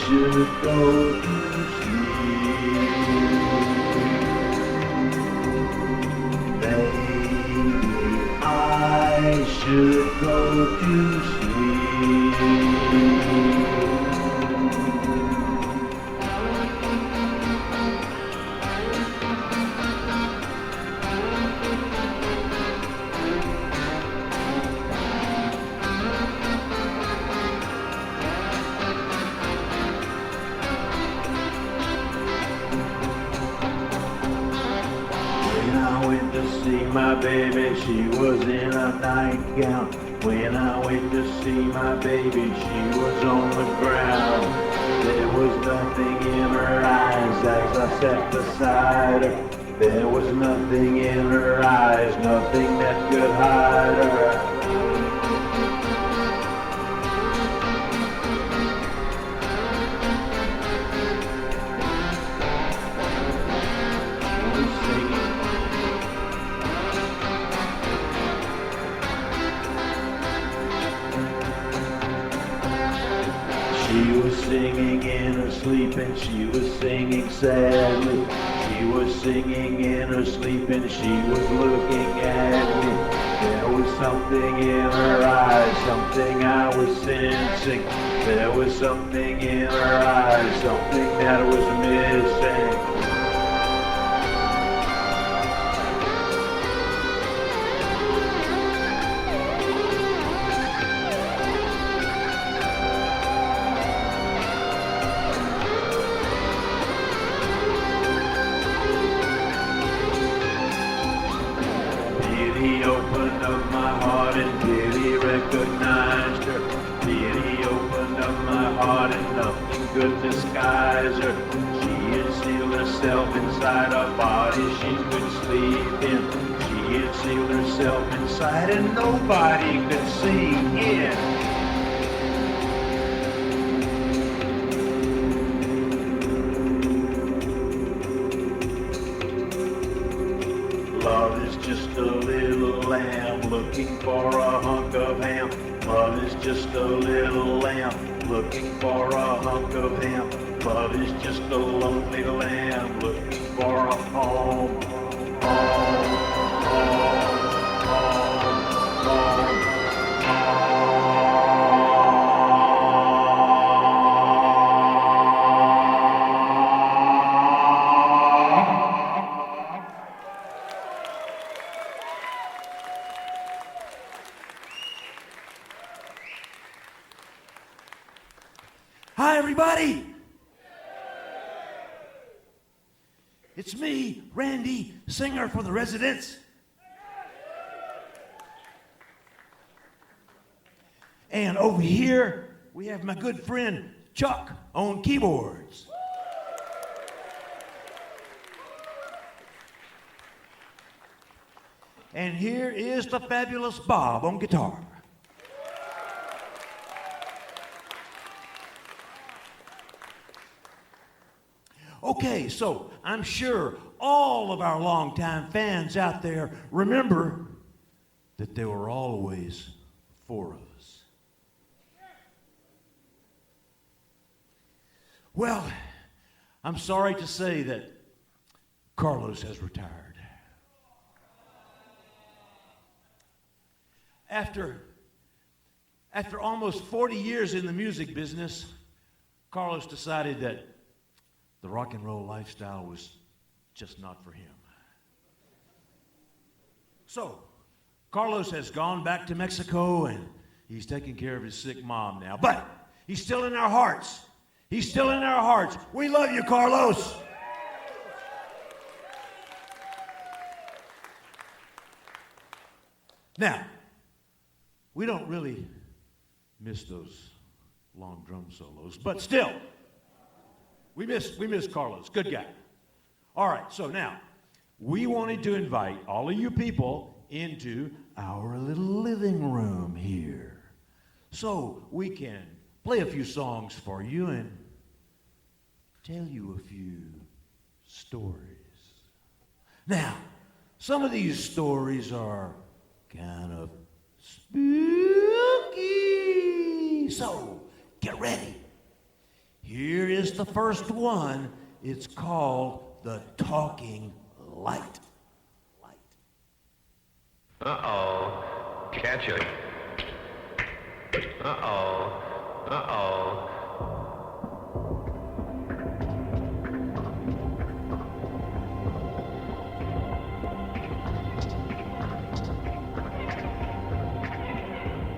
should go to sleep. Baby, I should go to sleep. When I went to see my baby, she was in a nightgown. When I went to see my baby, she was on the ground. There was nothing in her eyes as I sat beside her. There was nothing in her eyes, nothing that could hide her. She was singing in her sleep and she was singing sadly. She was singing in her sleep and she was looking at me. There was something in her eyes, something I was sensing. There was something in her eyes, something that was missing. Pity opened up my heart and pity recognized her. Pity opened up my heart and nothing could disguise her. She had sealed herself inside a body she could sleep in. She had sealed herself inside and nobody could see in. Love is just a little lamb looking for a hunk of ham. Love is just a little lamb looking for a hunk of ham. Love is just a lonely lamb looking for a home. Home, home, home, home, Hi, everybody. It's me, Randy, singer for the Residents. And over here, we have my good friend, Chuck, on keyboards. And here is the fabulous Bob on guitar. Okay, so I'm sure all of our longtime fans out there remember that there were always four of us. Well, I'm sorry to say that Carlos has retired. After almost 40 years in the music business, Carlos decided that the rock and roll lifestyle was just not for him. So, Carlos has gone back to Mexico and he's taking care of his sick mom now. But he's still in our hearts. He's still in our hearts. We love you, Carlos. Now, we don't really miss those long drum solos, but still, we miss Carlos. Good guy. All right, so now, we wanted to invite all of you people into our little living room here so we can play a few songs for you and tell you a few stories. Now, some of these stories are kind of spooky, so get ready. Here is the first one. It's called The Talking Light. Uh-oh. Catch it. Uh-oh. Uh-oh.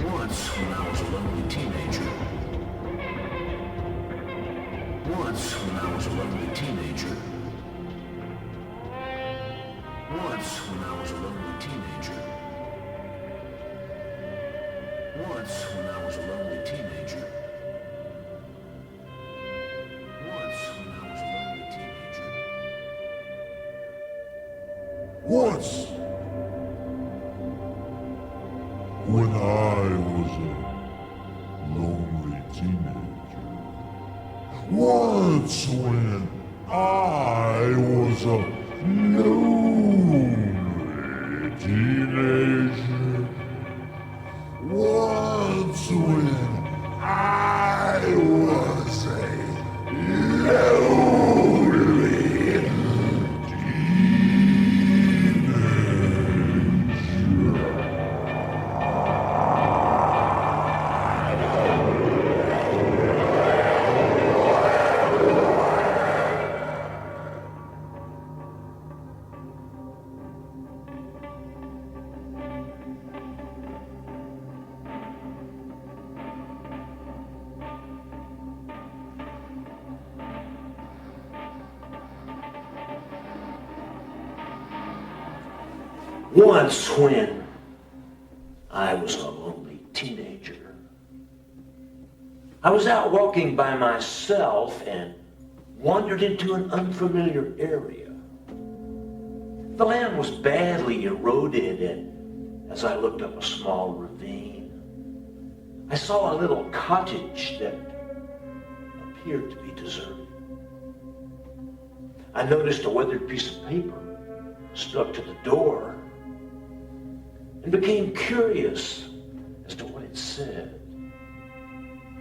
Once, when I was a lonely teenager. Once, when I was a lonely teenager. Once, when I was a lonely teenager. Once, when I was a lonely teenager. Once, when I was a lonely teenager. Once, when I was a lonely teenager. Once, when I was a lonely teenager. Once, when I was a lonely Once, when I was a lonely teenager, I was out walking by myself and wandered into an unfamiliar area. The land was badly eroded, and as I looked up a small ravine, I saw a little cottage that appeared to be deserted. I noticed a weathered piece of paper stuck to the door and became curious as to what it said.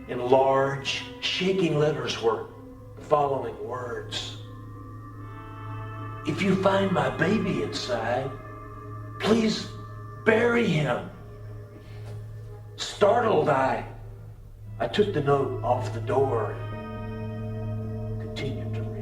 In large, shaking letters were the following words: "If you find my baby inside, please bury him." Startled, I took the note off the door and continued to read.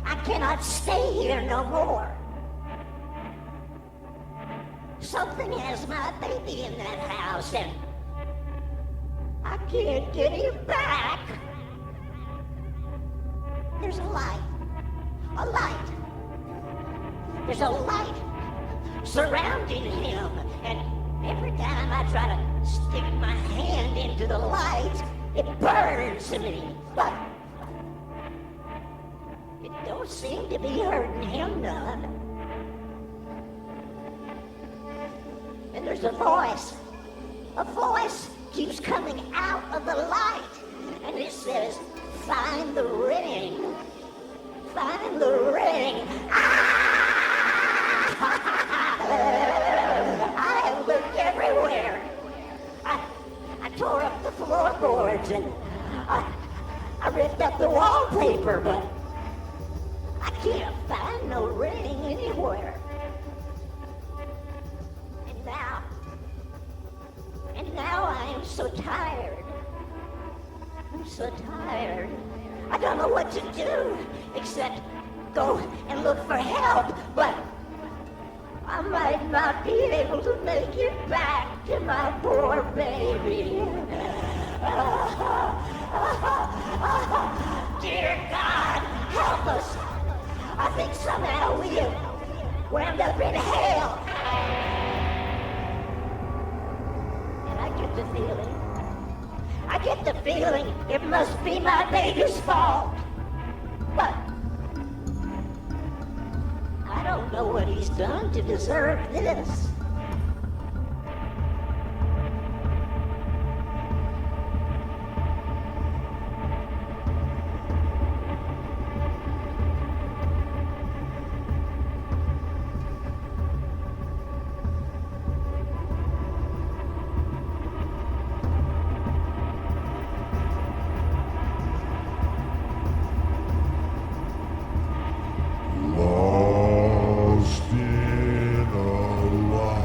I cannot stay here no more. Something has my baby in that house, and I can't get him back. There's a light. A light. There's a light surrounding him, and every time I try to stick my hand into the light, it burns me. But it don't seem to be hurting him none. And there's a voice. A voice keeps coming out of the light, and it says, "Find the ring. Find the ring." I have looked everywhere. I tore up the floorboards, and I ripped up the wallpaper, but I can't find no ring anywhere. And now I am so tired. I'm so tired. I don't know what to do except go and look for help, but I might not be able to make it back to my poor baby. Dear God, help us. I think somehow we have wound up in hell. And I get the feeling it must be my baby's fault. But I don't know what he's done to deserve this. Lost in a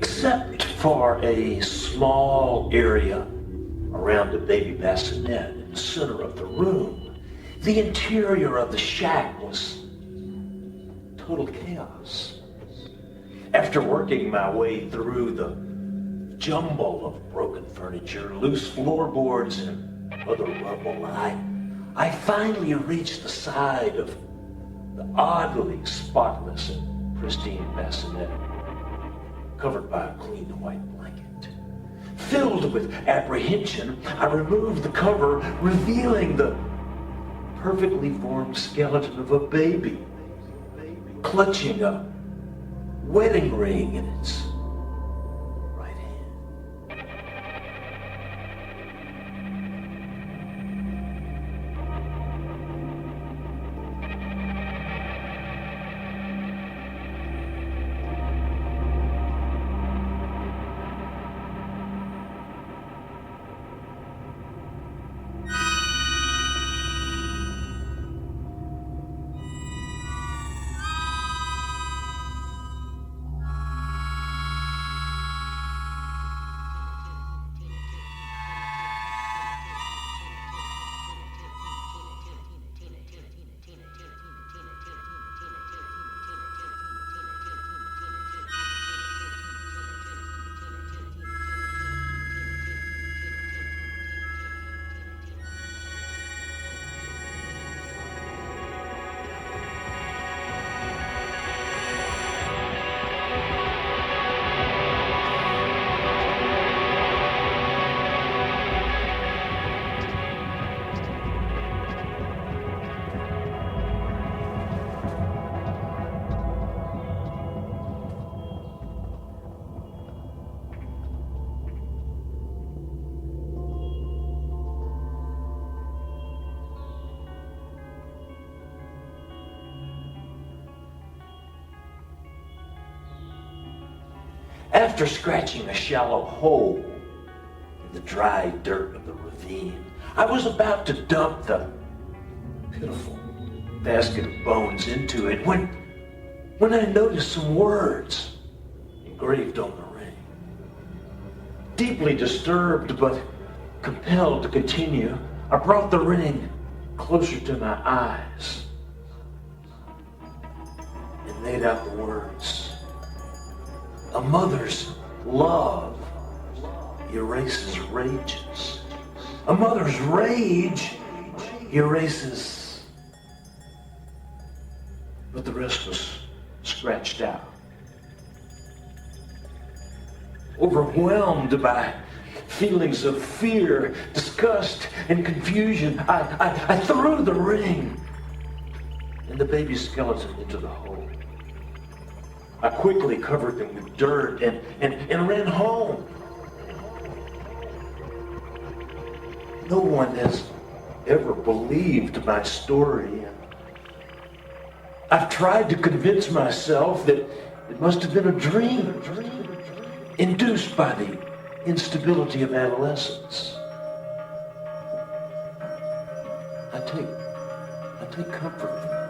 except for a small area around a baby bassinet in the center of the room. The interior of the shack was total chaos. After working my way through the jumble of broken furniture, loose floorboards, and other rubble, I finally reached the side of the oddly spotless and pristine bassinet, covered by a clean white blanket. Filled with apprehension, I removed the cover, revealing the perfectly formed skeleton of a baby, clutching a wedding ring in its right hand. After scratching a shallow hole in the dry dirt of the ravine, I was about to dump the pitiful basket of bones into it when I noticed some words engraved on the ring. Deeply disturbed but compelled to continue, I brought the ring closer to my eyes and made out the words, "A mother's love erases rages. A mother's rage erases..." But the rest was scratched out. Overwhelmed by feelings of fear, disgust, and confusion, I threw the ring and the baby skeleton into the hole. I quickly covered them with dirt and ran home. No one has ever believed my story. I've tried to convince myself that it must have been a dream induced by the instability of adolescence. I take comfort from that.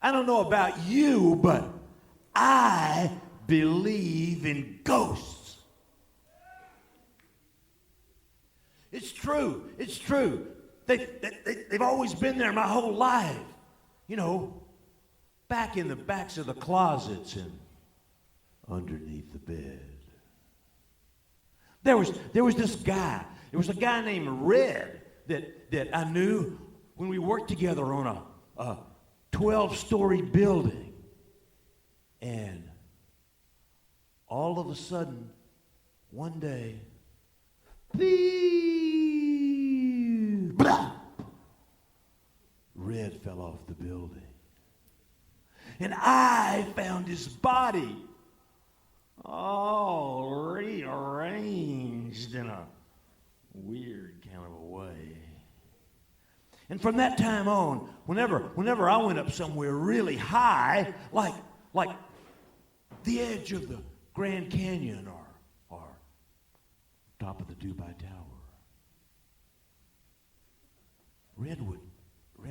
I don't know about you, but I believe in ghosts. It's true. It's true. They've always been there my whole life. You know, back in the backs of the closets and underneath the bed. There was this guy. There was a guy named Red that I knew when we worked together on a 12-story building. And all of a sudden, one day, blah, Red fell off the building. And I found his body all rearranged in a weird kind of a way. And from that time on, whenever I went up somewhere really high, like the edge of the Grand Canyon or top of the Dubai Tower, Red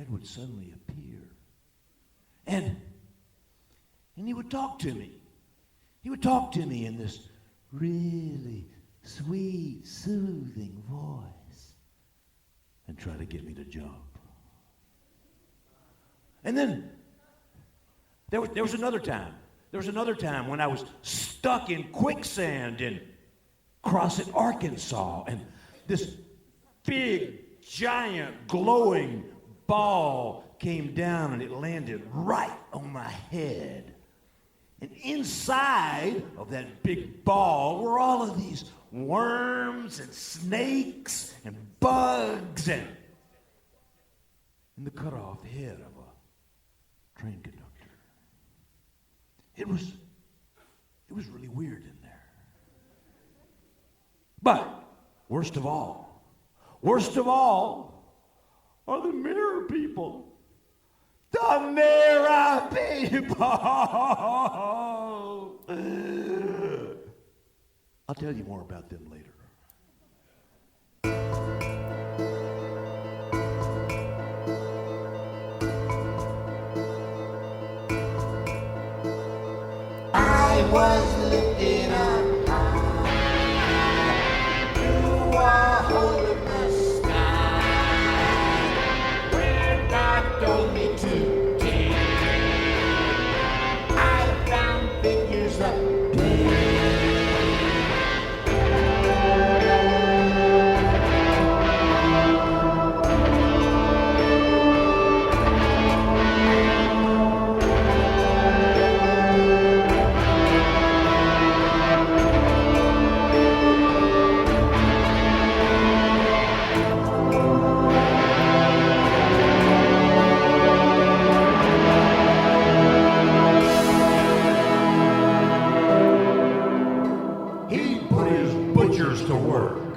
would suddenly appear. And he would talk to me. He would talk to me in this really sweet, soothing voice and try to get me to jump. And then there was another time There was another time when I was stuck in quicksand in Crossett, Arkansas, and this big, giant, glowing ball came down and it landed right on my head. And inside of that big ball were all of these worms and snakes and bugs and the cut off head of a train conductor. It was really weird in there. But worst of all are the mirror people. The mirror people! I'll tell you more about them later. I was lifted up high through a hole in the sky where God told me to dig. I found figures up there. To work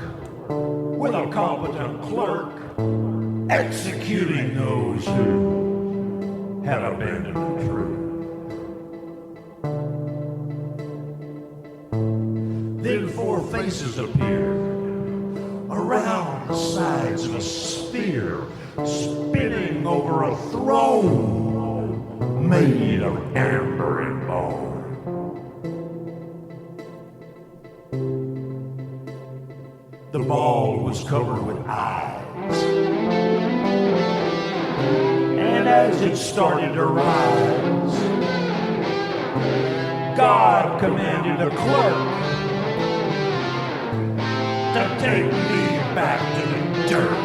with a competent clerk, executing those who had abandoned the truth. Then four faces appeared around the sides of a sphere, spinning over a throne made of amber and bone. The ball was covered with eyes. And as it started to rise, God commanded the clerk to take me back to the dirt.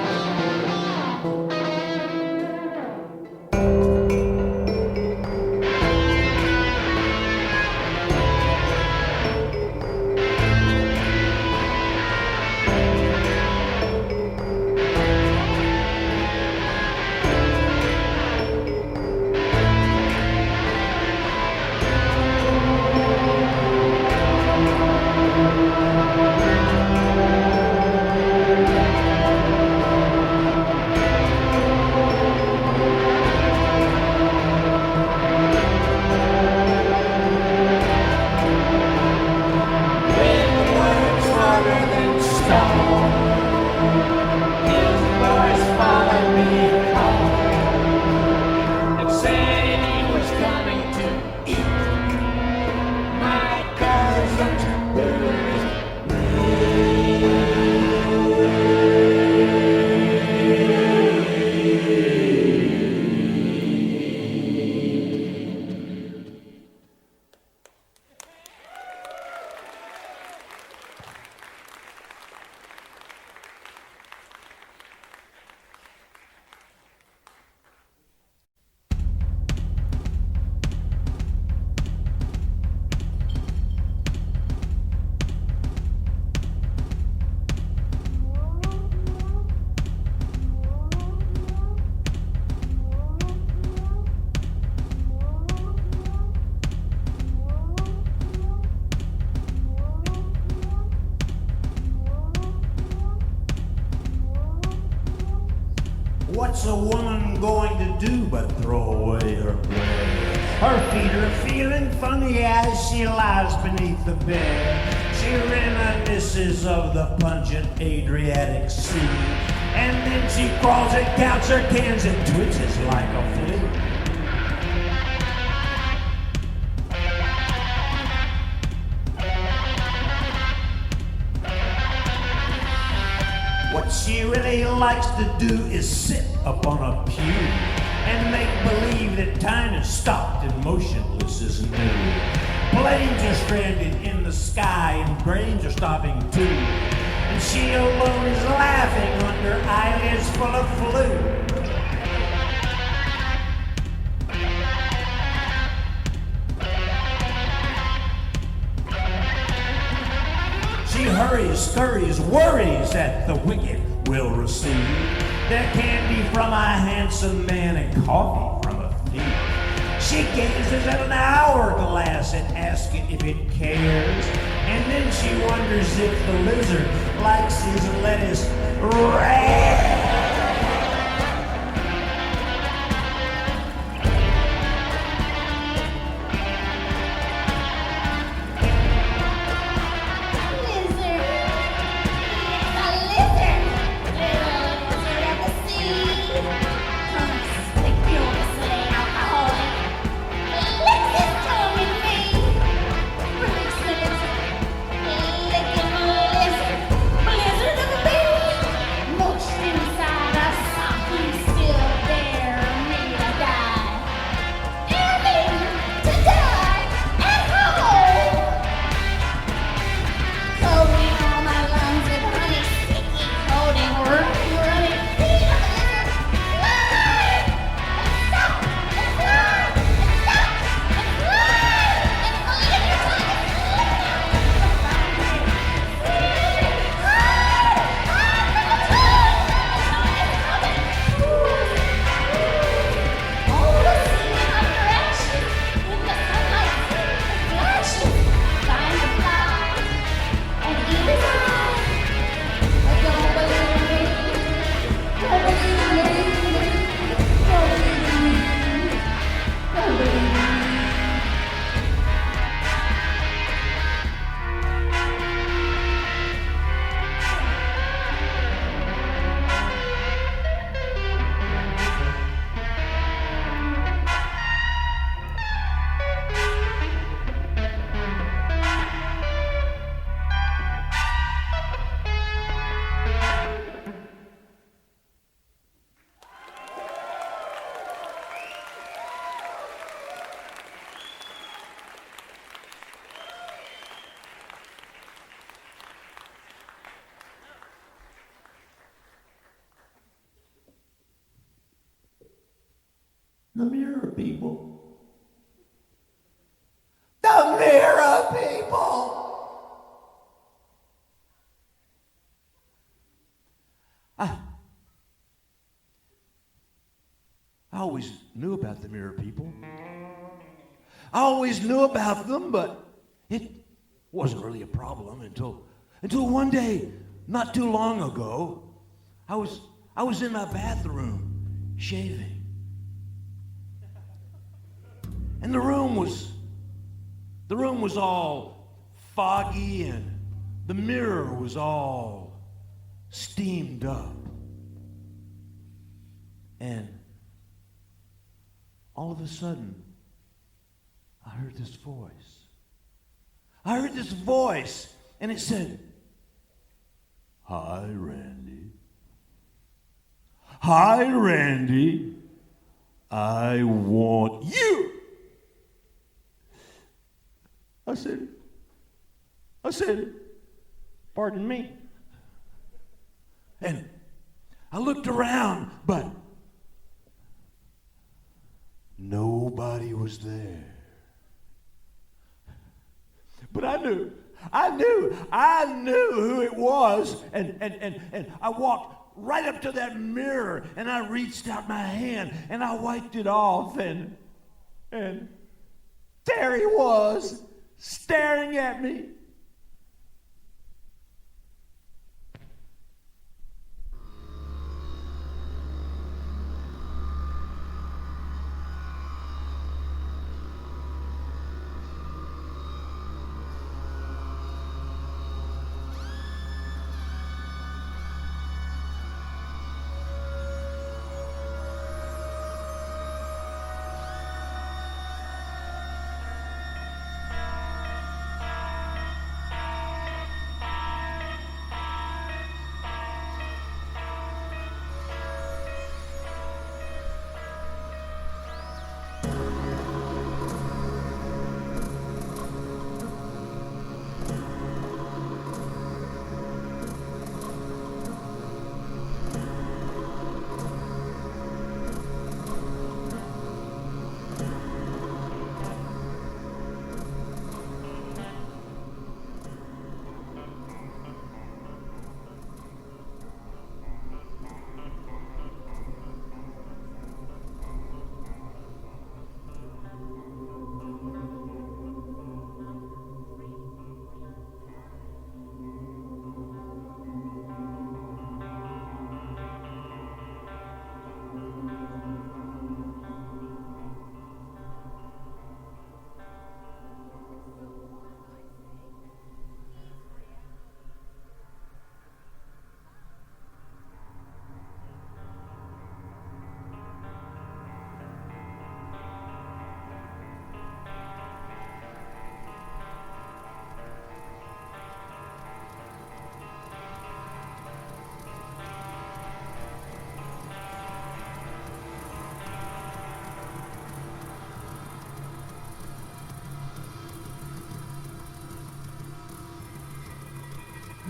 What's a woman going to do but throw away her bread? Her feet are feeling funny as she lies beneath the bed. She reminisces of the pungent Adriatic Sea, and then she crawls and counts her cans and twitches like a flea. What she really likes to do is sit upon a pew and make believe that time is stopped and motionless as new. Planes are stranded in the sky and brains are stopping too. And she alone is laughing under eyelids full of flu. She hurries, scurries, worries that the wicked will receive their candy from a handsome man and coffee from a thief. She gazes at an hourglass and asks it if it cares. And then she wonders if the lizard likes his lettuce rare. The mirror people. The mirror people! I always knew about the mirror people. I always knew about them, but it wasn't really a problem until one day, not too long ago, I was in my bathroom shaving. And the room was all foggy and the mirror was all steamed up. And all of a sudden, I heard this voice. And it said, "Hi, Randy. Hi, Randy. I want you." I said, "Pardon me." And I looked around, but nobody was there. But I knew who it was, and I walked right up to that mirror, and I reached out my hand, and I wiped it off, and there he was, staring at me.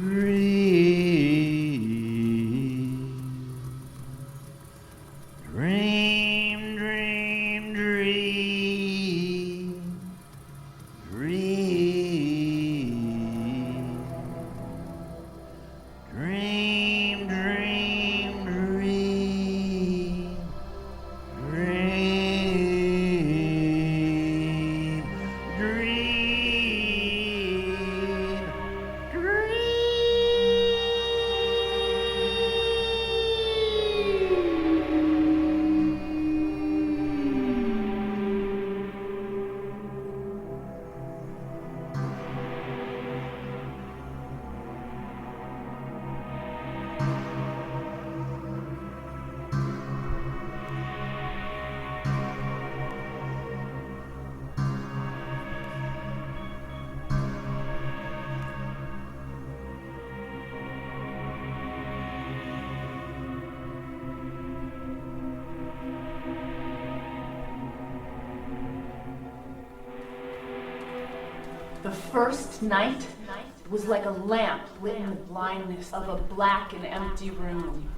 Dream, dream, dream, dream, dream, dream, dream, dream, dream, dream, The first night was like a lamp lit in the blindness of a black and empty room.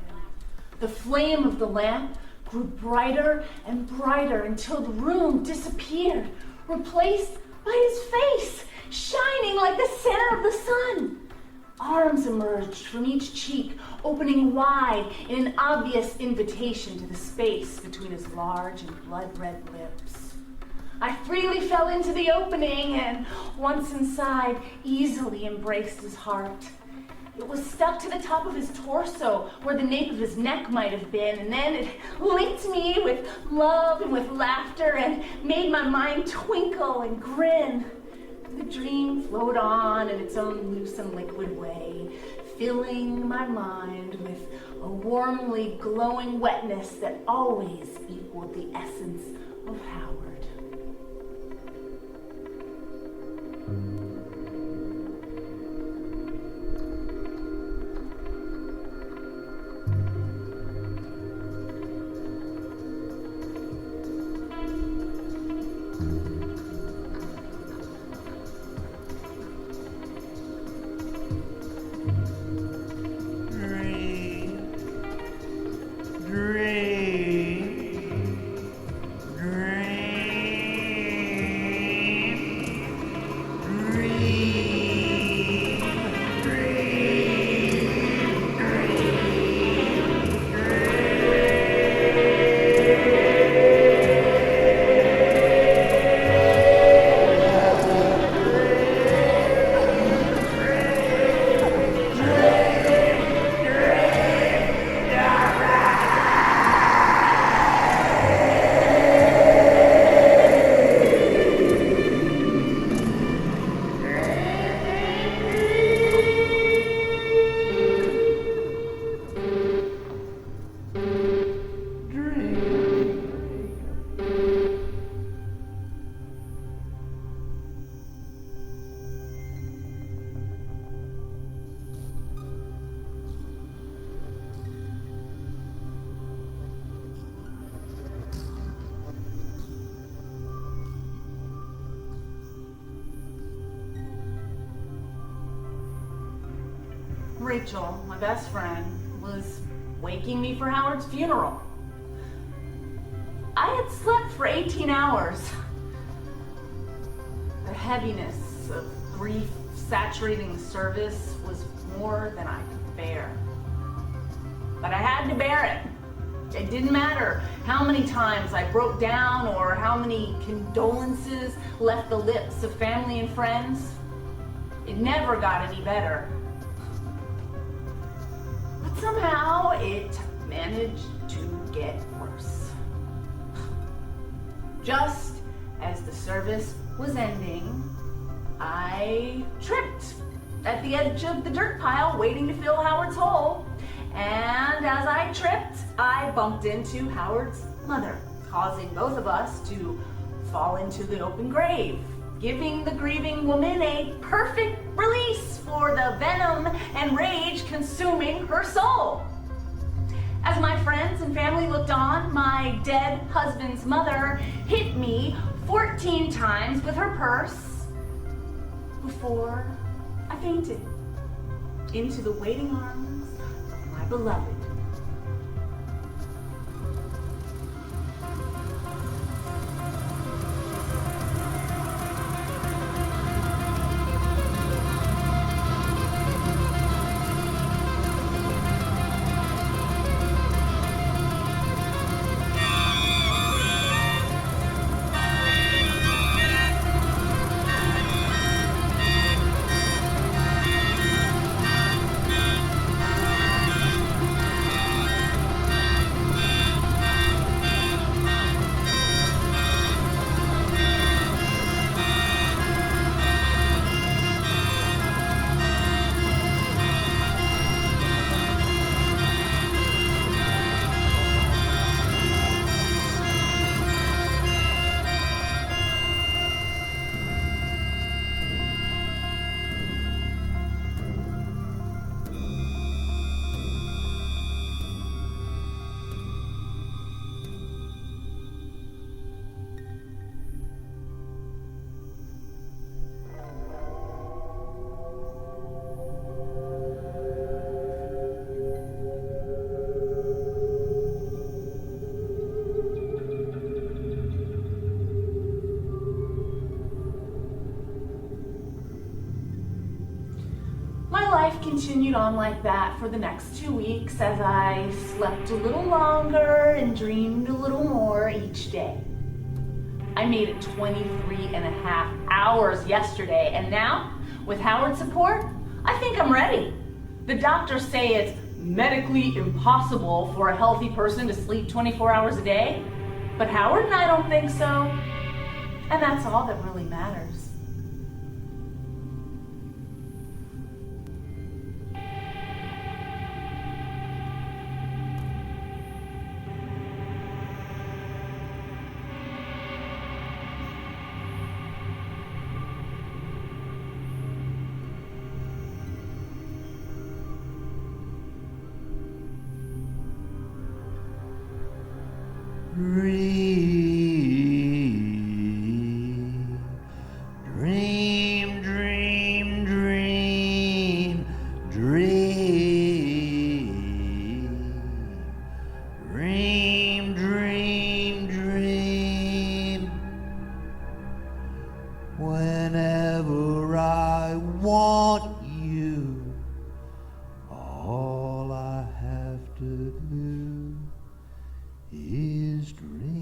The flame of the lamp grew brighter and brighter until the room disappeared, replaced by his face, shining like the center of the sun. Arms emerged from each cheek, opening wide in an obvious invitation to the space between his large and blood-red lips. I freely fell into the opening and, once inside, easily embraced his heart. It was stuck to the top of his torso, where the nape of his neck might have been, and then it linked me with love and with laughter and made my mind twinkle and grin. The dream flowed on in its own loose and liquid way, filling my mind with a warmly glowing wetness that always equaled the essence of Howard. Rachel, my best friend, was waking me for Howard's funeral. I had slept for 18 hours. The heaviness of grief saturating the service was more than I could bear. But I had to bear it. It didn't matter how many times I broke down or how many condolences left the lips of family and friends. It never got any better. But somehow it managed to get worse. Just as the service was ending, I tripped at the edge of the dirt pile waiting to fill Howard's hole. And as I tripped, I bumped into Howard's mother, causing both of us to fall into the open grave, giving the grieving woman a perfect release for the venom and rage consuming her soul. As my friends and family looked on, my dead husband's mother hit me 14 times with her purse before I fainted. into the waiting arms of my beloved. My life continued on like that for the next 2 weeks as I slept a little longer and dreamed a little more each day. I made it 23 and a half hours yesterday, and now, with Howard's support, I think I'm ready. The doctors say it's medically impossible for a healthy person to sleep 24 hours a day, but Howard and I don't think so, and that's all that really matters. Dream, dream, dream, dream, dream, dream, dream. Whenever I want you, all I have to do is dream.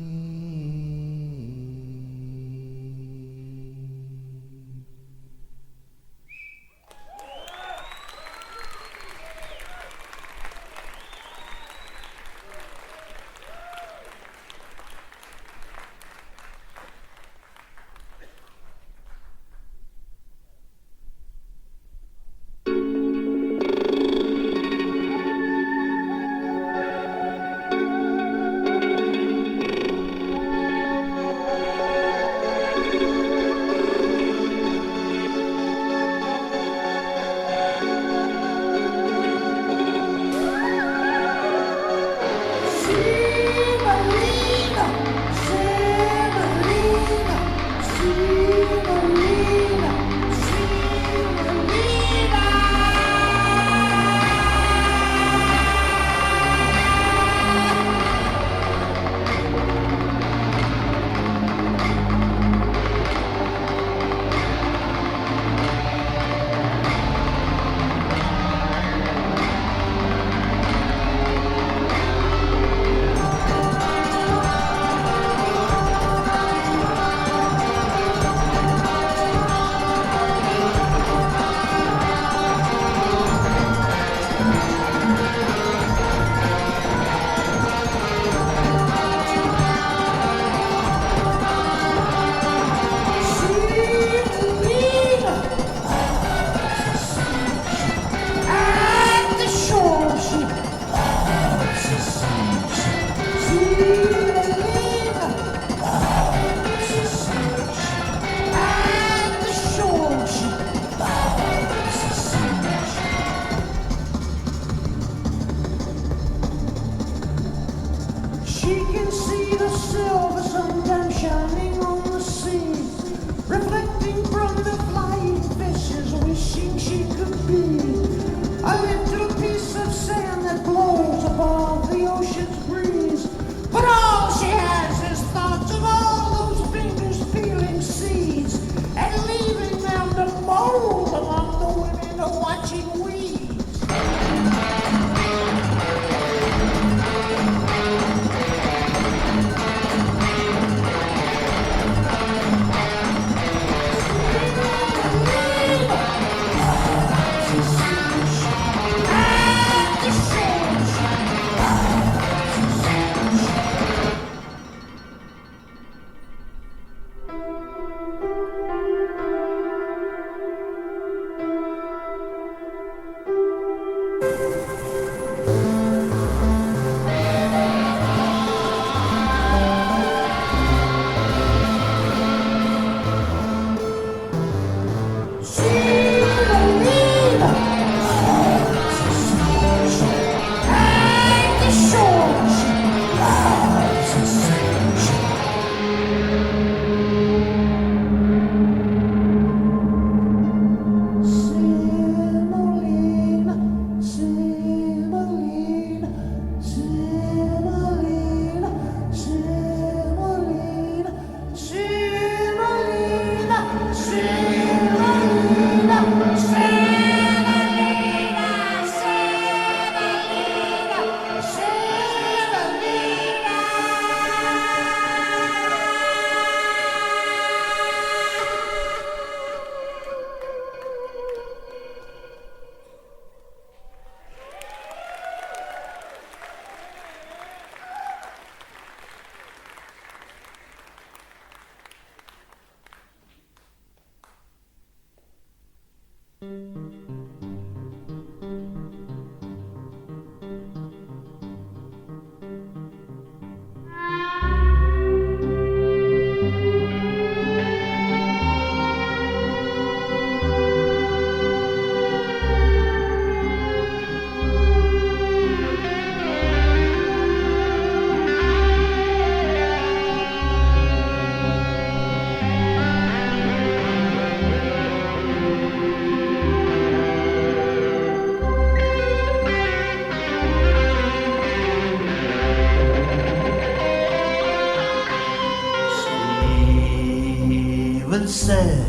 said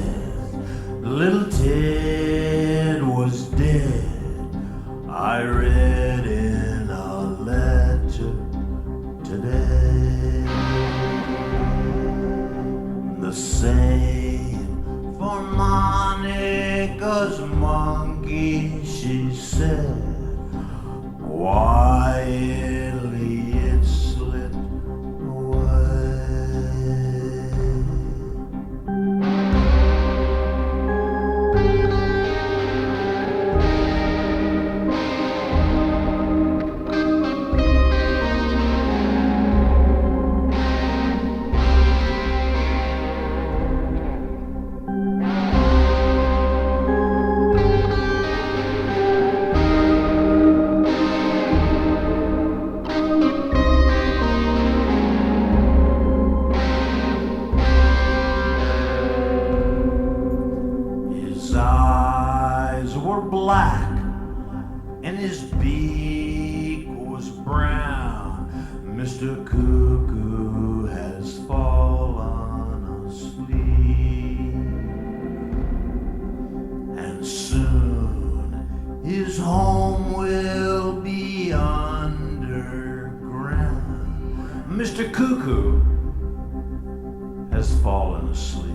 little Ted was dead. I read in a letter today. The same for Monica's monkey, she said. Quietly it slipped away. His eyes were black and his beak was brown. Mr. Cuckoo has fallen asleep, and soon his home will be underground. Mr. Cuckoo has fallen asleep.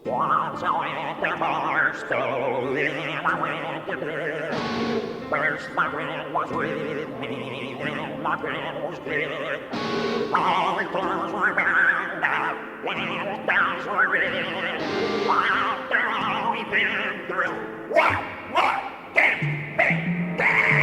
Was on at the bar stove, and I went to bed. First my friend was with me, then my friend was dead. All the clothes were burned out, and the dogs were red. After all we've been through, what can be done?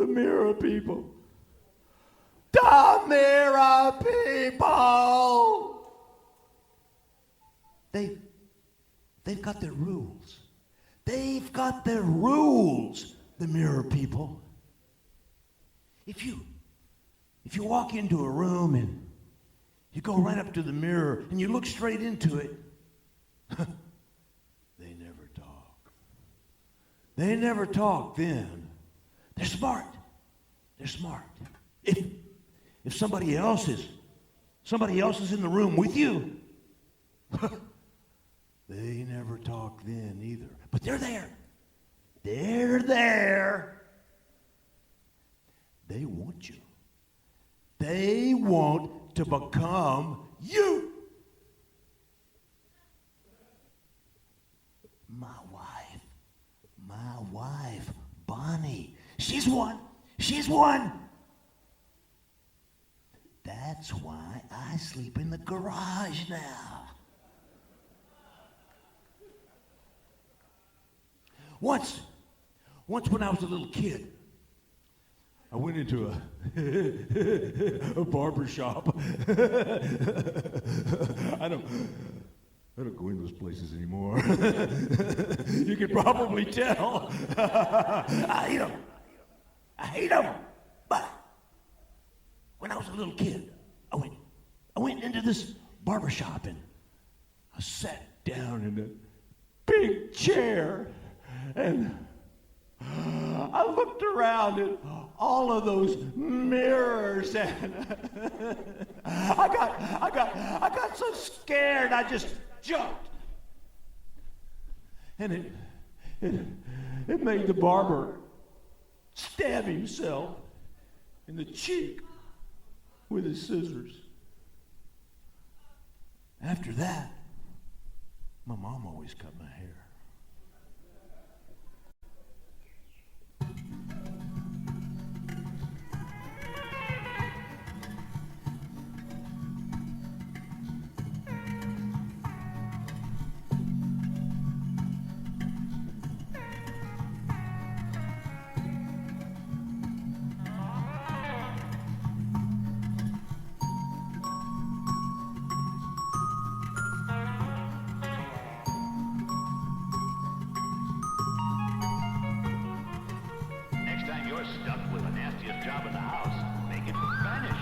the mirror people. The mirror people! They've got their rules. They've got their rules, the mirror people. If you walk into a room and you go right up to the mirror and you look straight into it, they never talk. They never talk then. They're smart. They're smart. If somebody else is in the room with you, they never talk then either. But they're there. They're there. They want you. They want to become you. My wife, Bonnie. She's one. That's why I sleep in the garage now. Once when I was a little kid, I went into a barber shop. I don't go in those places anymore. You can probably tell. I hate them. But when I was a little kid, I went into this barber shop and I sat down in a big chair and I looked around at all of those mirrors and I got so scared I just jumped. And it made the barber stab himself in the cheek with his scissors. After that, my mom always cut my hair. Next time you're stuck with the nastiest job in the house, make it vanish.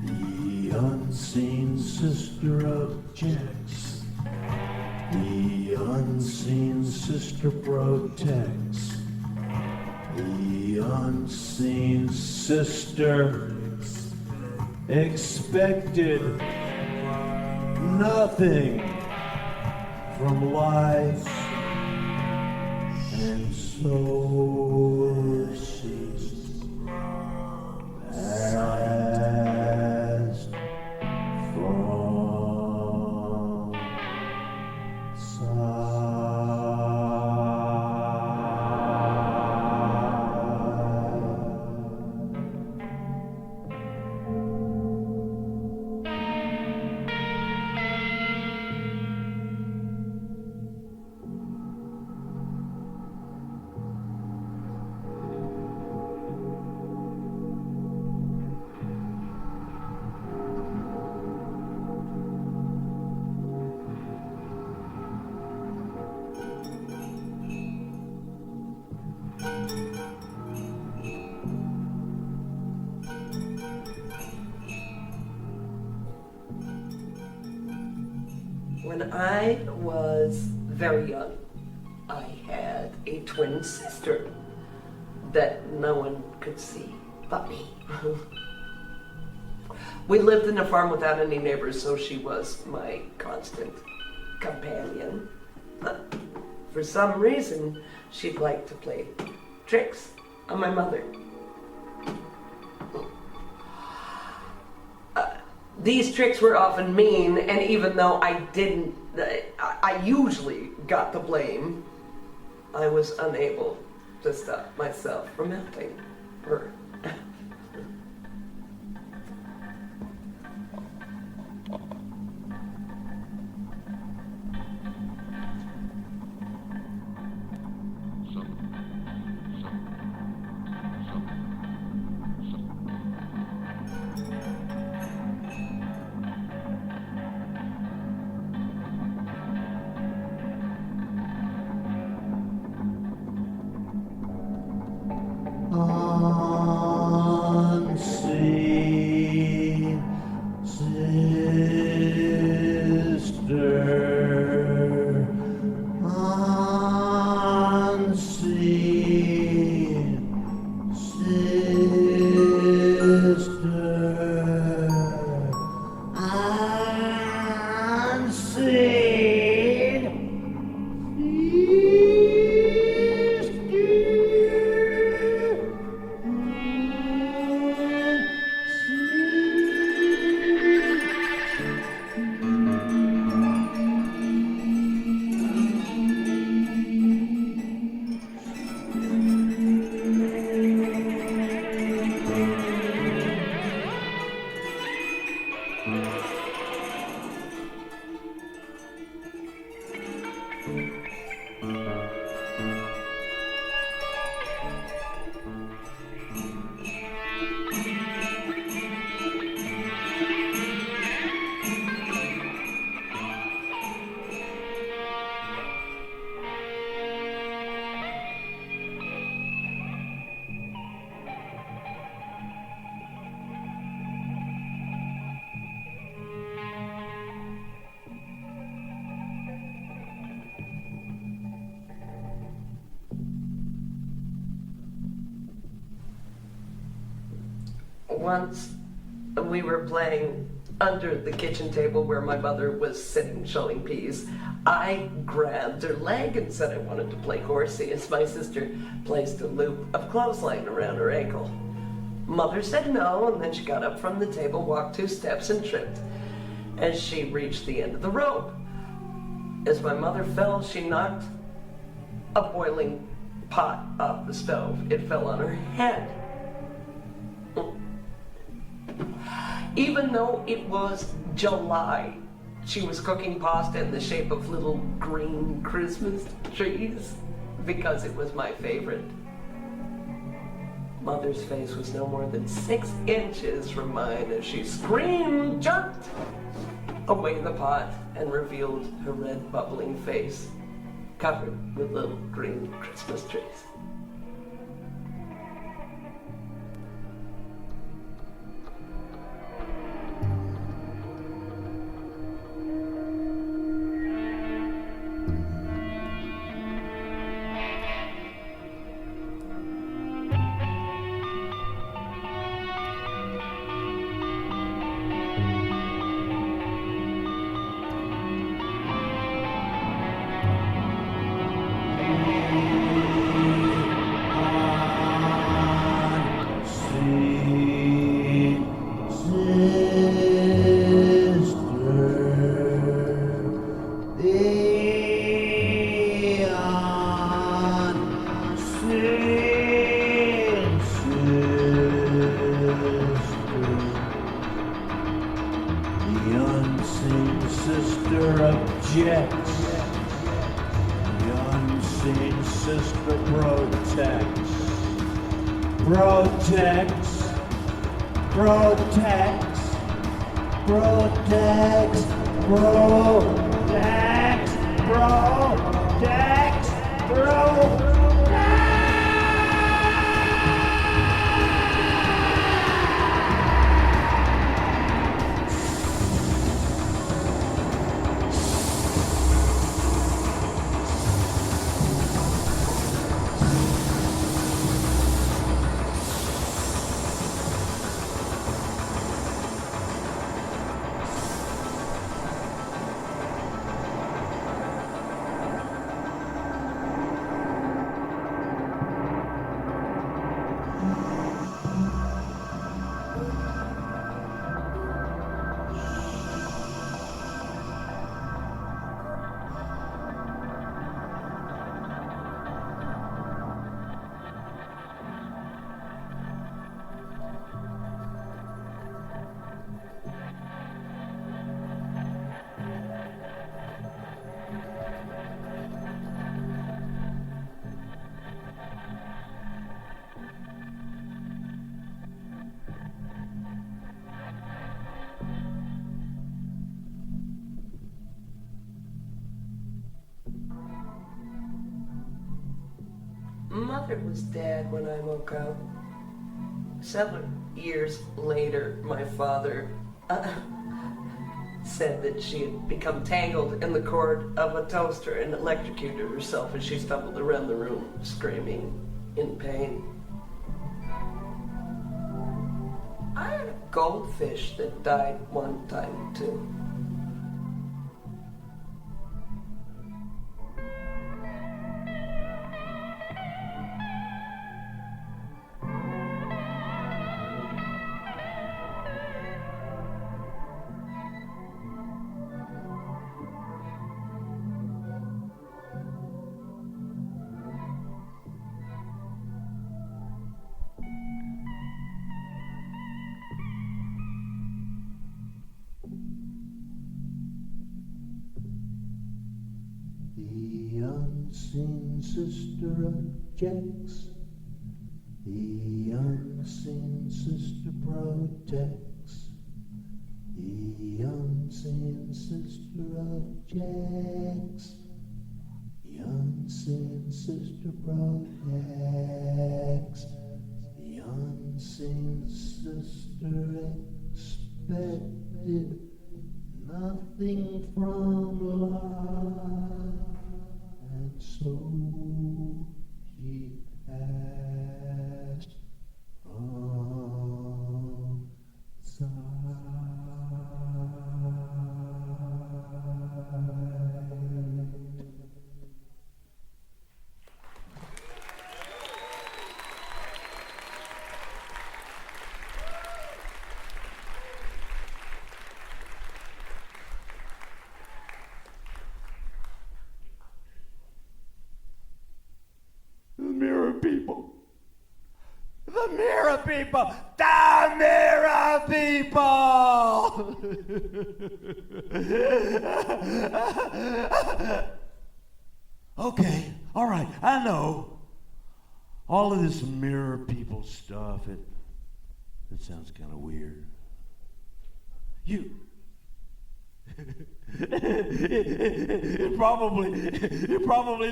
The unseen sister objects. The unseen sister protects. The unseen sister expected nothing from life, and so she passed from sight. When I was very young, I had a twin sister that no one could see but me. We lived in a farm without any neighbors, so she was my constant companion. But for some reason, she'd like to play tricks on my mother. These tricks were often mean, and even though I didn't, I usually got the blame, I was unable to stop myself from helping her. Unseen sister, unseen sister, Once we were playing under the kitchen table where my mother was sitting shelling peas. I grabbed her leg and said I wanted to play horsey as my sister placed a loop of clothesline around her ankle. Mother said no, and then she got up from the table, walked 2 steps, and tripped as she reached the end of the rope. As my mother fell, she knocked a boiling pot off the stove. It fell on her head. Even though it was July, she was cooking pasta in the shape of little green Christmas trees because it was my favorite. Mother's face was no more than 6 inches from mine as she screamed, jerked away the pot, and revealed her red bubbling face covered with little green Christmas trees. thought it was Dad when I woke up. Several years later, my father said that she had become tangled in the cord of a toaster and electrocuted herself as she stumbled around the room, screaming in pain. I had a goldfish that died one time, too. The unseen sister of Jack's, the unseen sister protects, the unseen sister of Jack's, the unseen sister protects, the unseen sister expected nothing from love, and so she passed from sight. The mirror people. The mirror people. The mirror people. Okay, all right, I know. All of this mirror people stuff, it sounds kind of weird. You probably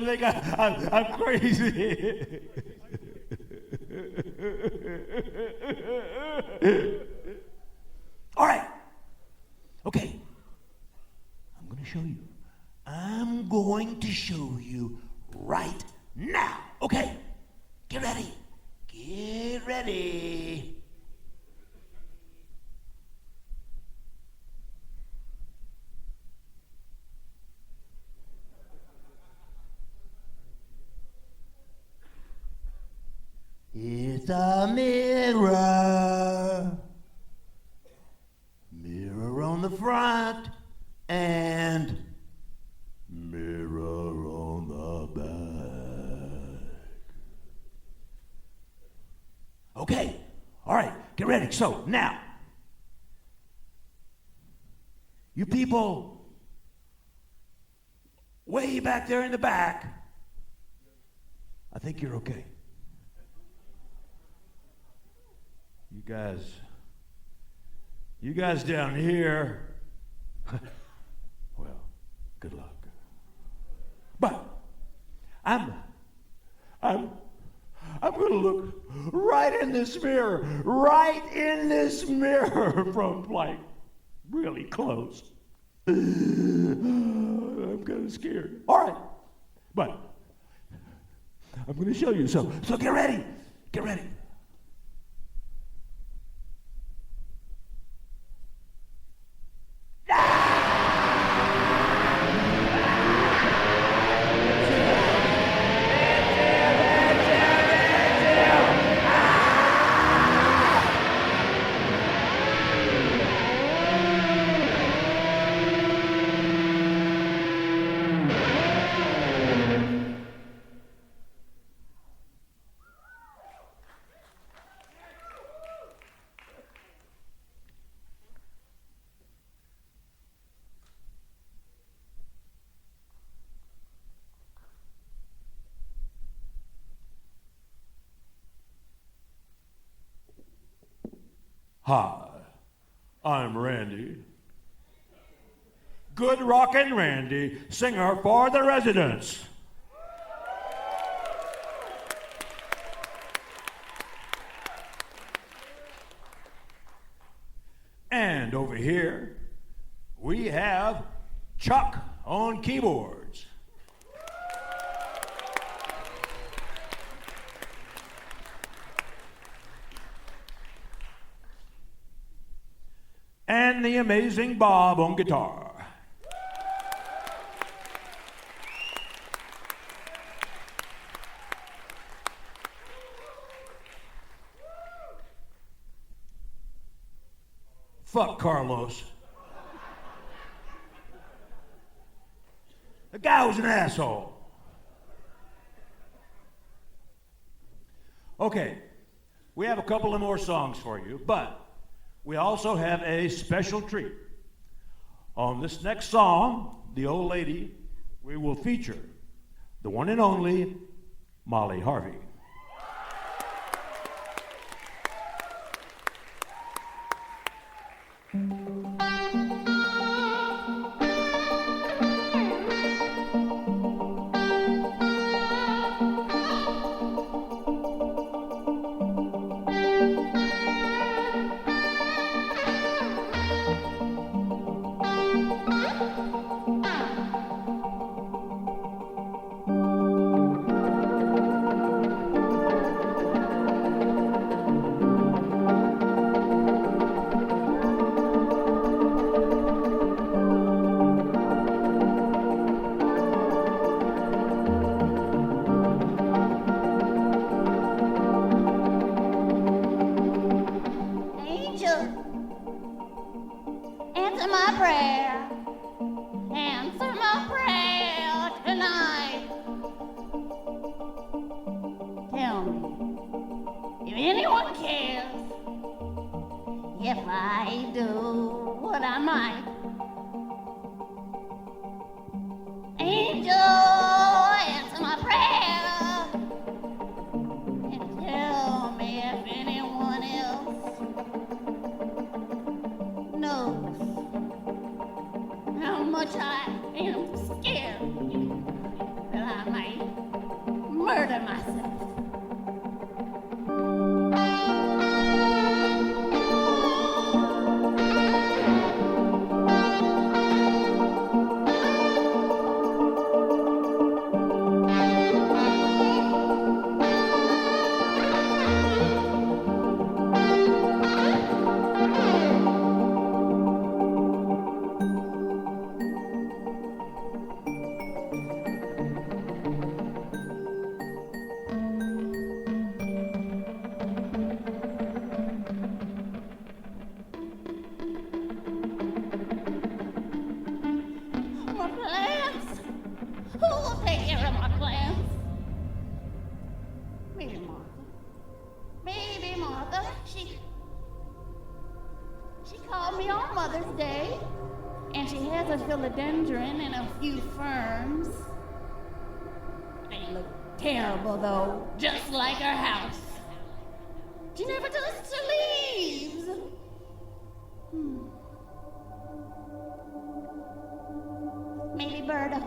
think I'm crazy. All right. Okay. I'm going to show you. I'm going to show you right now. Okay. Get ready. Get ready. It's a mirror, mirror on the front and mirror on the back. Okay, all right, get ready. So now, you people way back there in the back, I think you're okay. You guys down here, well, good luck. But I'm gonna look right in this mirror from like really close. I'm kind of scared. All right, but I'm gonna show you. So get ready. Get ready. Hi, I'm Randy. Good Rockin' Randy, singer for the residents. And over here, we have Chuck on keyboards. And the amazing Bob on guitar. Fuck Carlos. The guy was an asshole. Okay, we have a couple of more songs for you, but we also have a special treat. On this next song, The Old Lady, we will feature the one and only Molly Harvey. Answer my prayer. Answer my prayer tonight. Tell me if anyone cares if I do what I might. Angel, answer my prayer and tell me if anyone else knows how much I am scared that I might murder myself. My plants? Who will take care of my plants? Maybe Martha. Maybe Martha. She called me on Mother's Day, and she has a philodendron and a few ferns. They look terrible, though, just like her house. She never touched her leaves. Maybe Berta.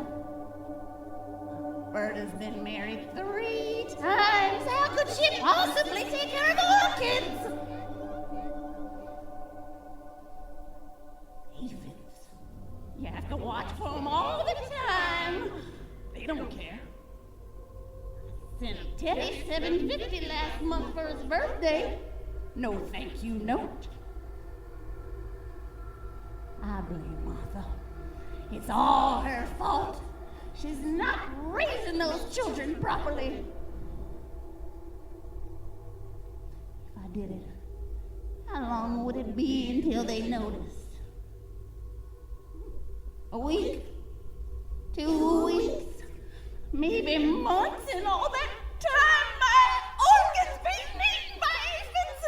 Berta's been married 3 times. How could she possibly take care of orchids? Aphids. You have to watch for them all the time. They don't care. I sent Teddy $7.50 last month for his birthday. No thank you note. I blame Martha. It's all her fault. She's not raising those children properly. If I did it, how long would it be until they noticed? A week? 2 weeks? Maybe months, and all that time my organs being eaten by aphids?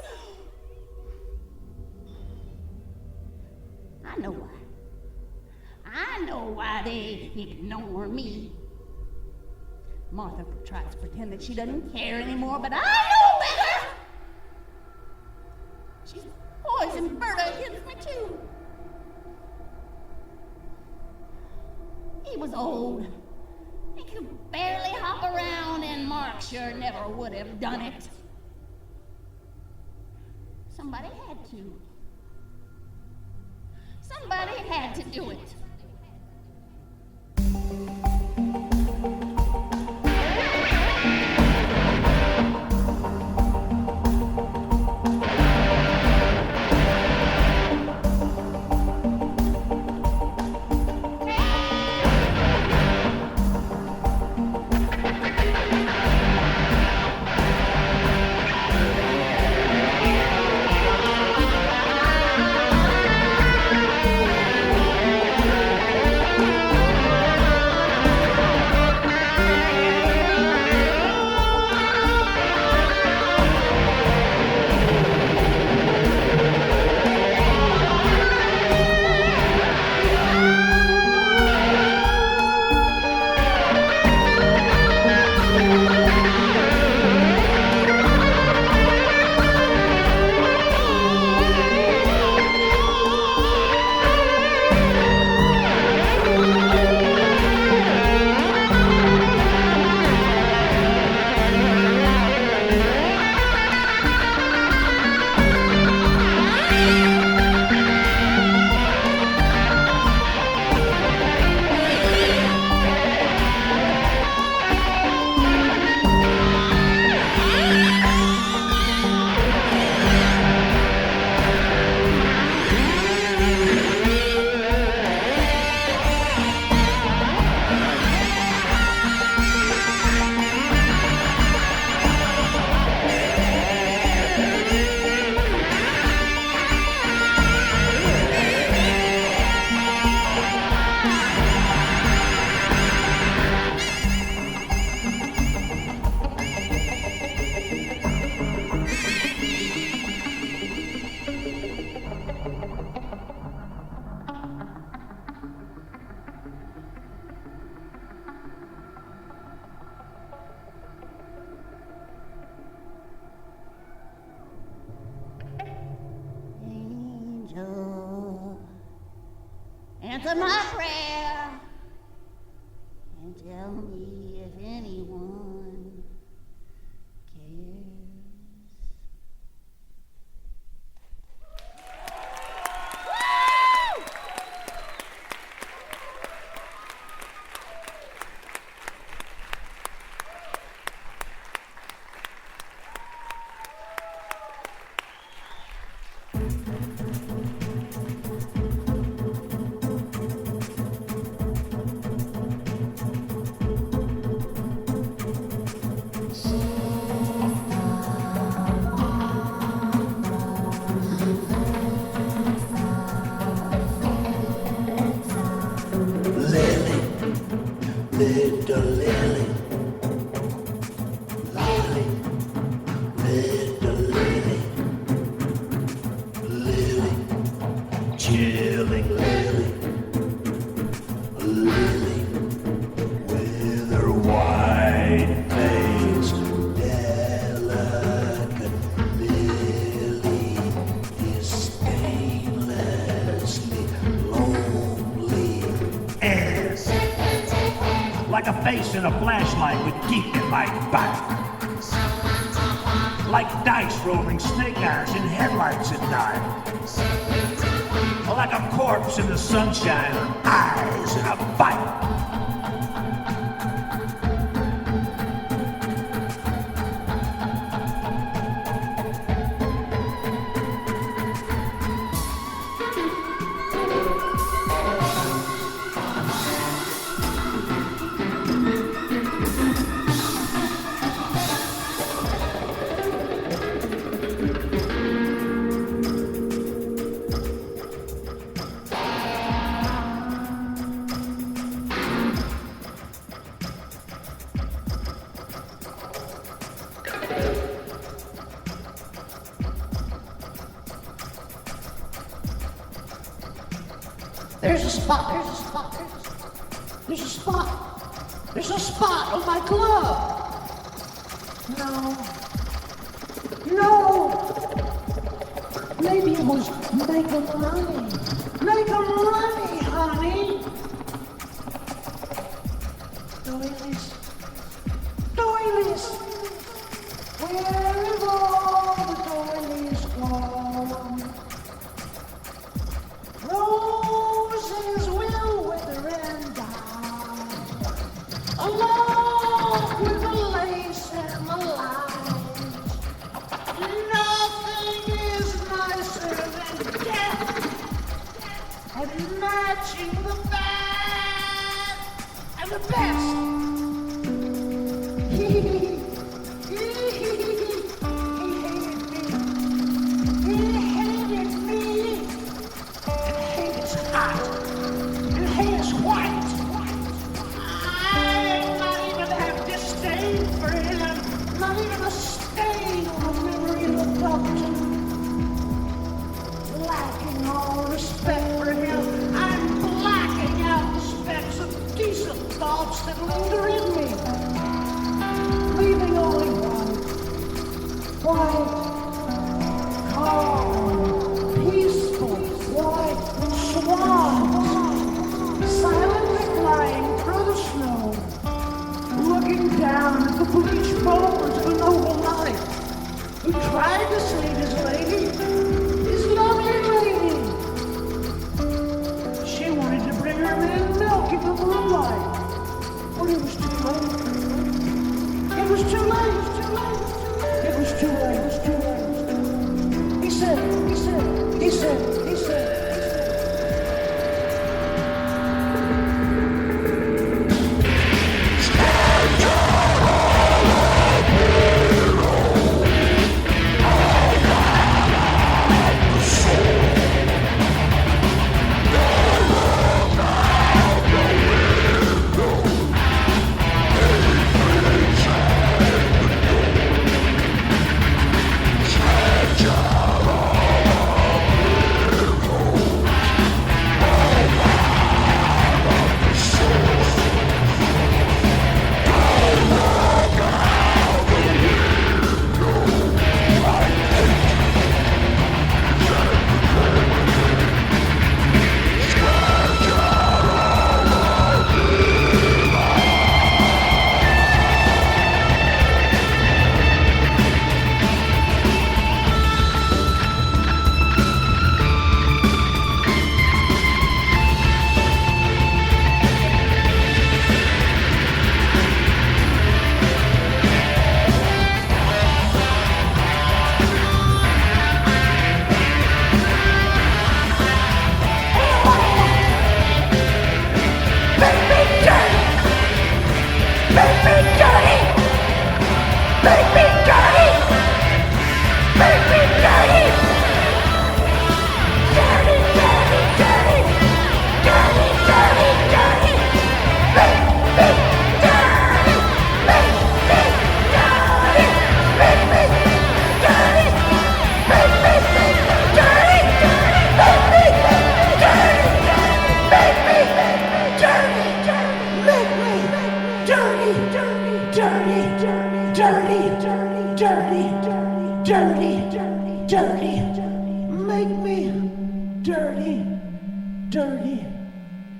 I know why. I know why they ignore me. Martha tries to pretend that she doesn't care anymore, but I know better. She's poisoned Berta against me, too. He was old. He could barely hop around, and Mark sure never would have done it. Somebody had to. Somebody had to do it. Answer my prayer and tell me if anyone cares. Little lily, lily, little lily, lily, chilling lily, lily, with her white face, delicate lily is stainlessly lonely as like a face in a flashlight with teeth that might bite. Like dice rolling snake eyes in headlights at night. Or like a corpse in the sunshine with eyes in a bite. There's a spot on my glove. No. Maybe it was make 'em runny. Make 'em runny, honey. Doilies. Where have all the doilies gone? Roll talk to. Lacking all respect for him, I'm blacking out the specks of decent thoughts that linger in me, leaving only one. White, calm, peaceful, white swans, silently flying through the snow, looking down at the bleached bones of a noble knight who tried to save his lady, his lovely lady. She wanted to bring her in milk in the moonlight, but it was too late. It was too late. It was too late. It was too late. He said.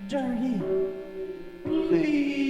Dirty. Please.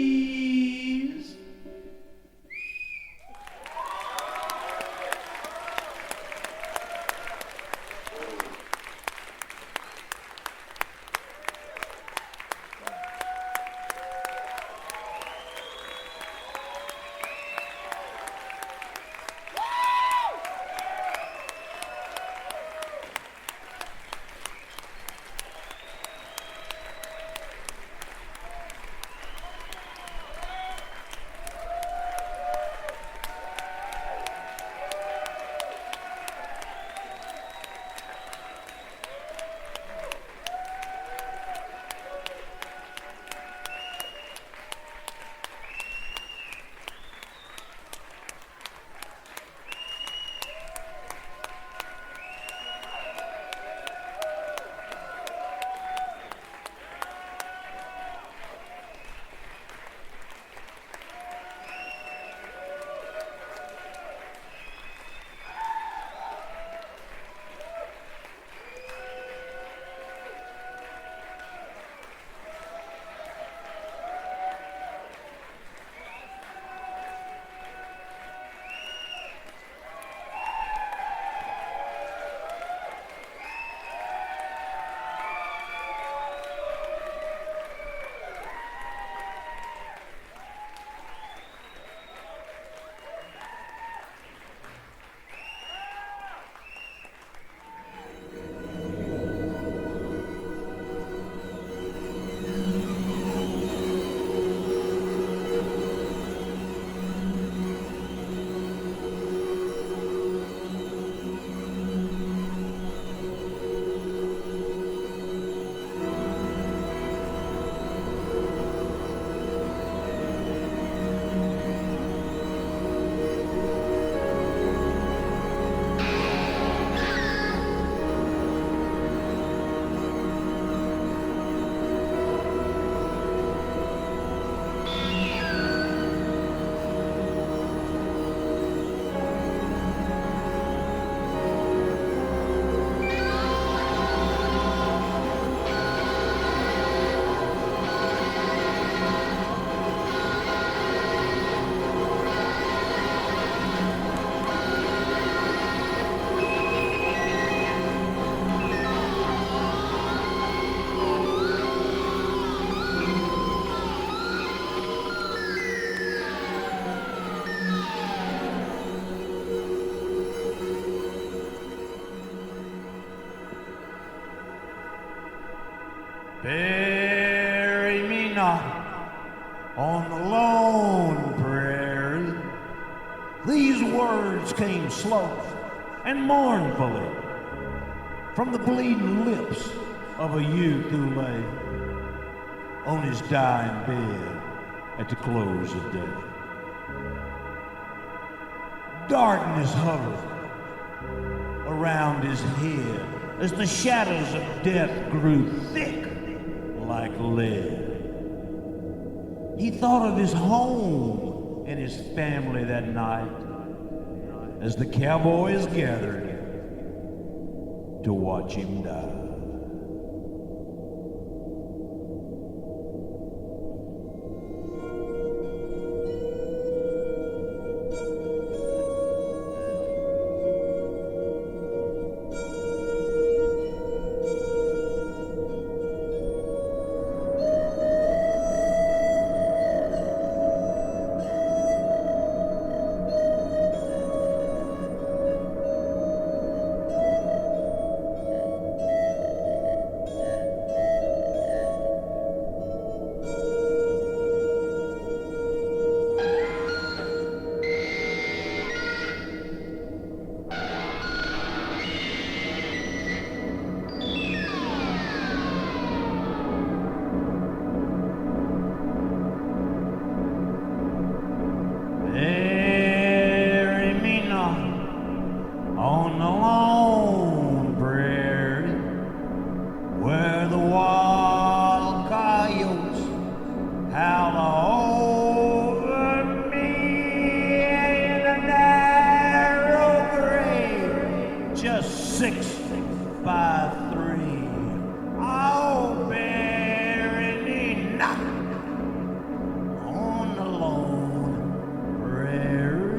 Bury me not on the lone prairie. These words came slow and mournfully from the bleeding lips of a youth who lay on his dying bed at the close of day. Darkness hovered around his head as the shadows of death grew thick like lead. He thought of his home and his family that night as the cowboys gathered to watch him die. Bury me not on the lone prairie where the wild coyotes howl over me in a narrow grave just 6 by 3. Oh, bury me not on the lone prairie.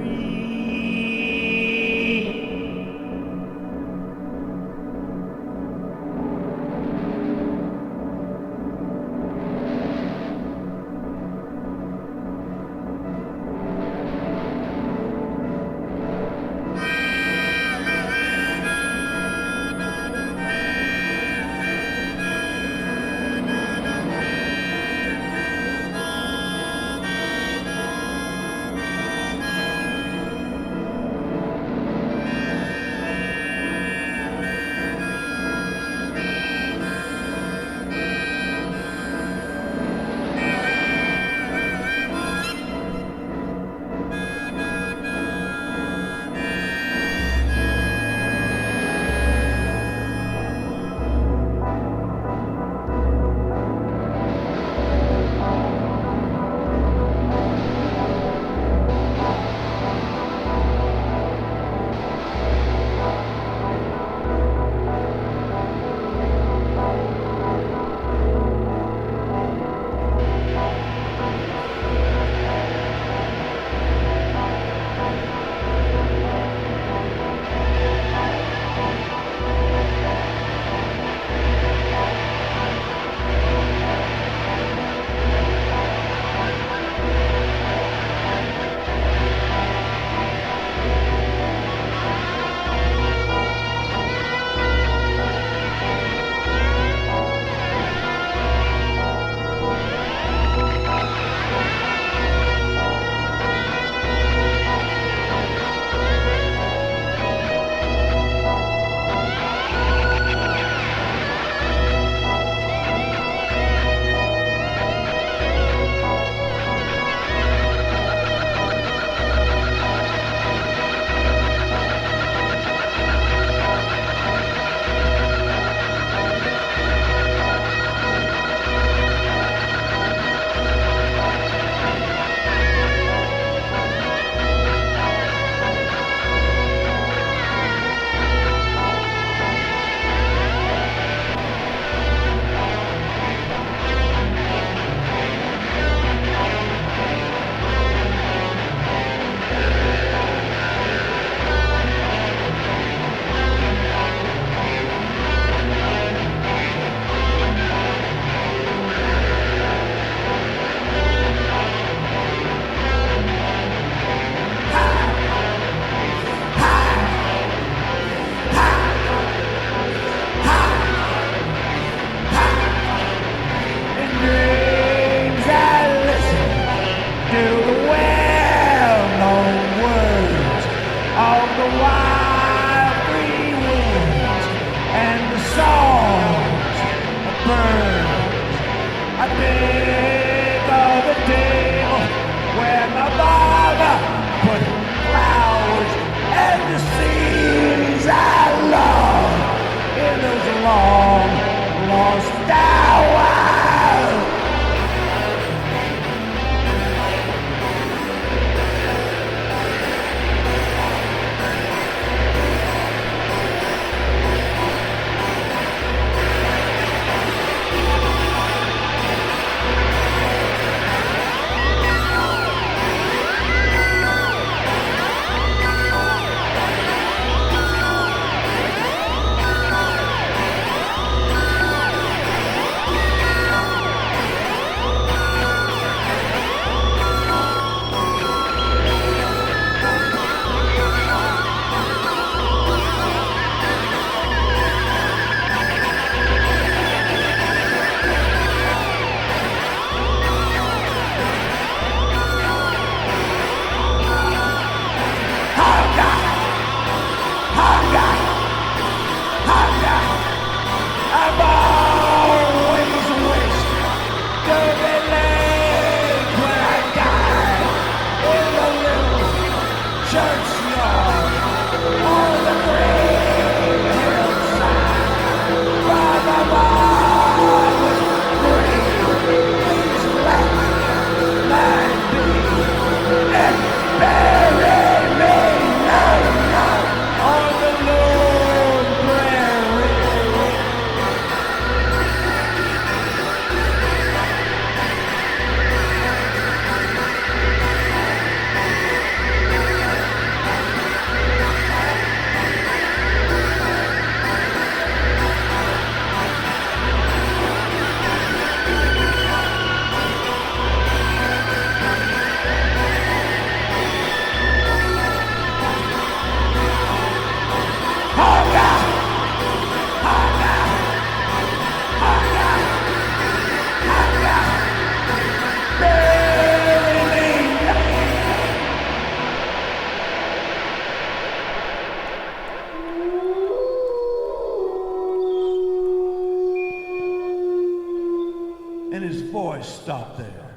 and his voice stopped there.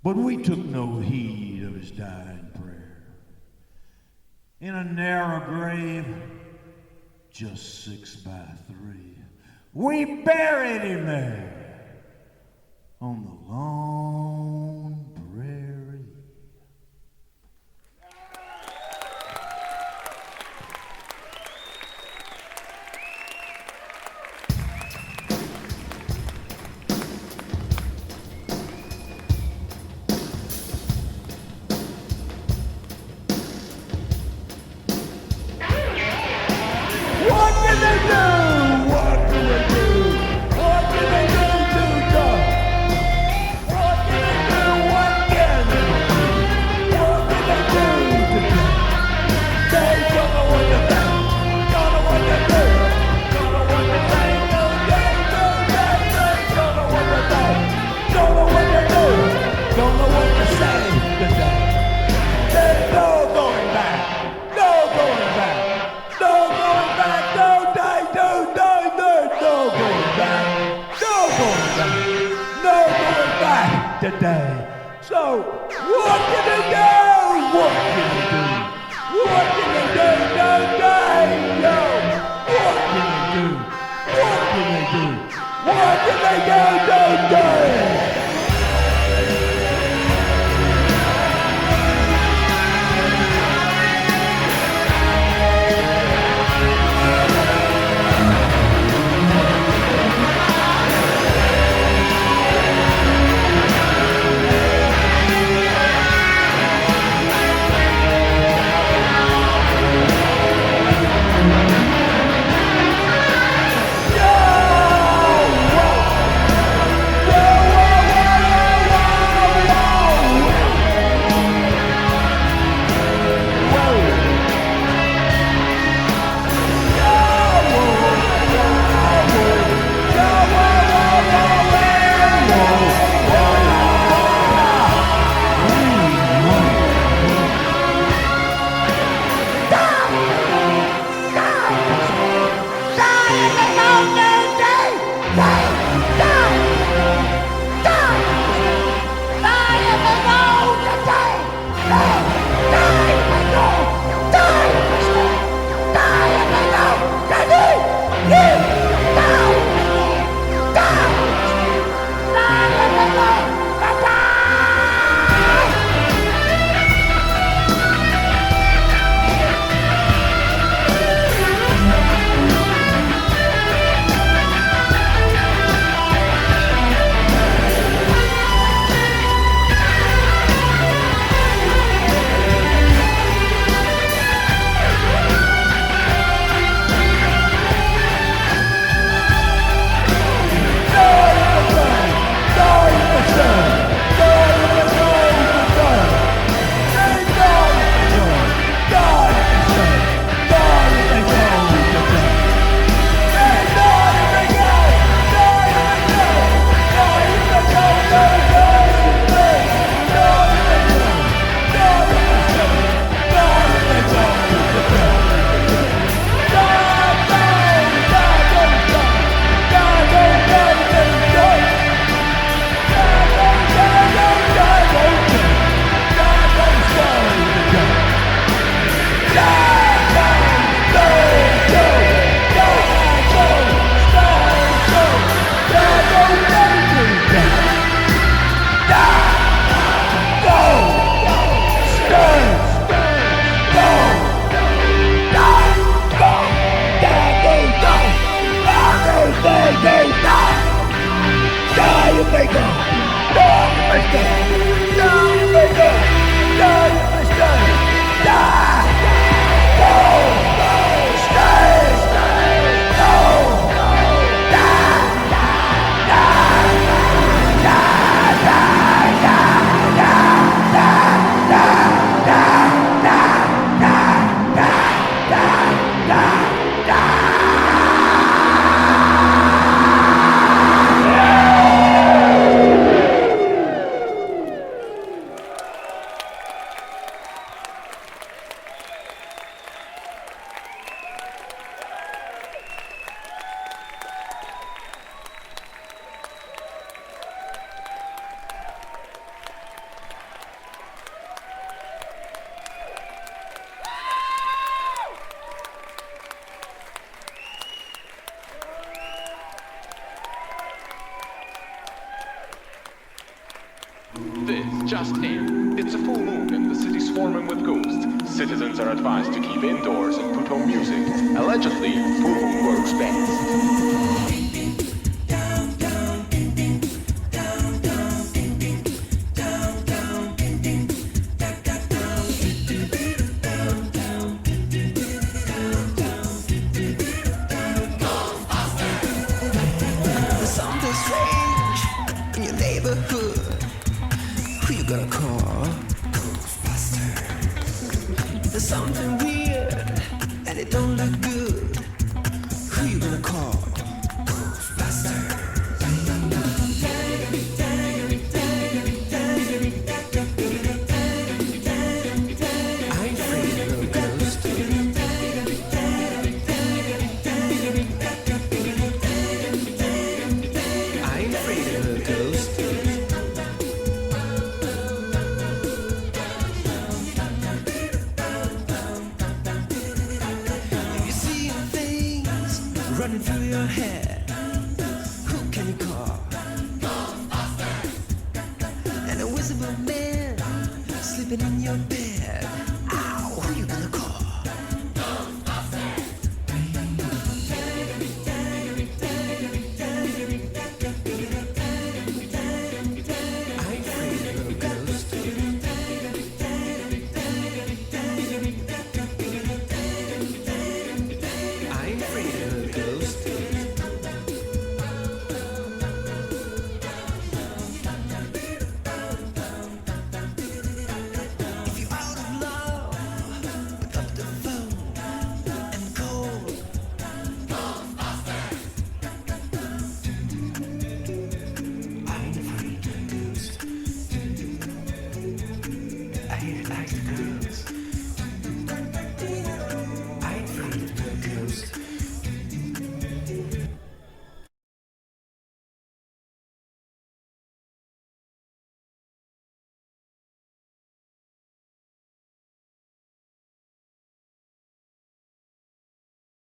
But we took no heed of his dying prayer. In a narrow grave, just 6 by 3, we buried him there on the lone prairie. What can they do? What can they do? What can they do to God? What can they do? What can they do? What can they do to God? They don't know what to think. Don't know what to do. Don't know what to think. No, they don't know what to think. Don't know what to do. Don't know what to say today. There's no going back. No going back. No going back. No die. No die. No going back. No going back. No going back today. So what can they do? What can they do? What can they do? No die. No. What can they do? What can they do? What can they do? No die. this just in. It's a full moon and the city's swarming with ghosts. Citizens are advised to keep indoors and put on music. Allegedly, full moon works best. Something strange in your neighborhood. Who you gonna call? Ghostbusters. There's something weird and it don't look good. Who you gonna call? Ghostbusters. I ain't afraid of no ghost. I ain't afraid of a ghost. If you see things running through your head, who can you call? Ghostbusters. And a visible man sleeping in your bed.